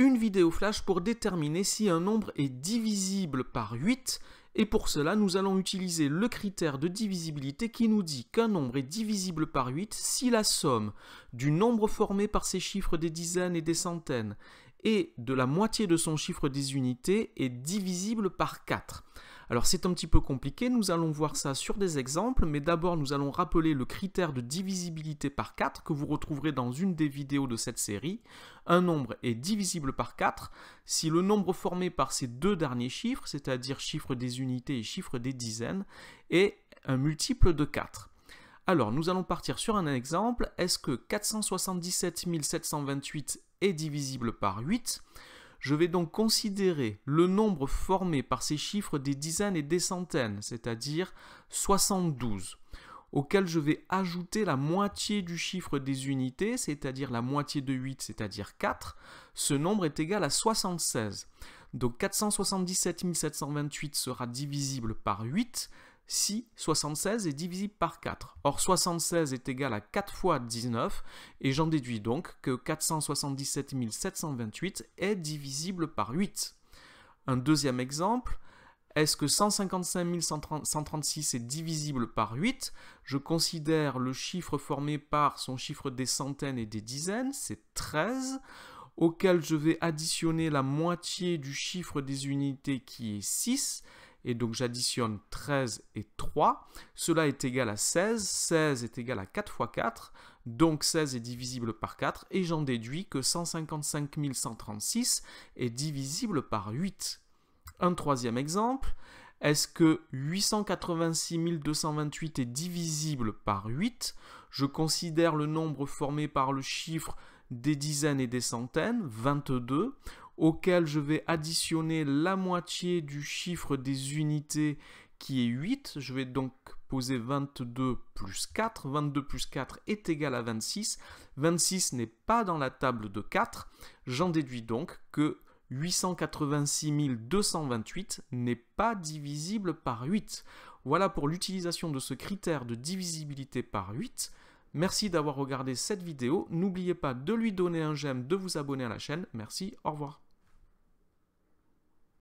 une vidéo flash pour déterminer si un nombre est divisible par 8, et pour cela nous allons utiliser le critère de divisibilité qui nous dit qu'un nombre est divisible par 8 si la somme du nombre formé par ses chiffres des dizaines et des centaines et de la moitié de son chiffre des unités est divisible par 4. Alors c'est un petit peu compliqué, nous allons voir ça sur des exemples, mais d'abord nous allons rappeler le critère de divisibilité par 4 que vous retrouverez dans une des vidéos de cette série. Un nombre est divisible par 4 si le nombre formé par ces deux derniers chiffres, c'est-à-dire chiffre des unités et chiffre des dizaines, est un multiple de 4. Alors nous allons partir sur un exemple. Est-ce que 477 728 est divisible par 8 ? Je vais donc considérer le nombre formé par ces chiffres des dizaines et des centaines, c'est-à-dire 72, auquel je vais ajouter la moitié du chiffre des unités, c'est-à-dire la moitié de 8, c'est-à-dire 4. Ce nombre est égal à 76. Donc 477 728 sera divisible par 8 si 76 est divisible par 4. Or 76 est égal à 4 fois 19 et j'en déduis donc que 477 728 est divisible par 8. Un deuxième exemple, est-ce que 155 136 est divisible par 8 ? Je considère le chiffre formé par son chiffre des centaines et des dizaines, c'est 13, auquel je vais additionner la moitié du chiffre des unités qui est 6, et donc j'additionne 13 et 3, cela est égal à 16, 16 est égal à 4 fois 4, donc 16 est divisible par 4, et j'en déduis que 155 136 est divisible par 8. Un troisième exemple, est-ce que 886 228 est divisible par 8 ? Je considère le nombre formé par le chiffre des dizaines et des centaines, 22, auquel je vais additionner la moitié du chiffre des unités qui est 8. Je vais donc poser 22 plus 4. 22 plus 4 est égal à 26. 26 n'est pas dans la table de 4. J'en déduis donc que 886 228 n'est pas divisible par 8. Voilà pour l'utilisation de ce critère de divisibilité par 8. Merci d'avoir regardé cette vidéo. N'oubliez pas de lui donner un j'aime, de vous abonner à la chaîne. Merci, au revoir.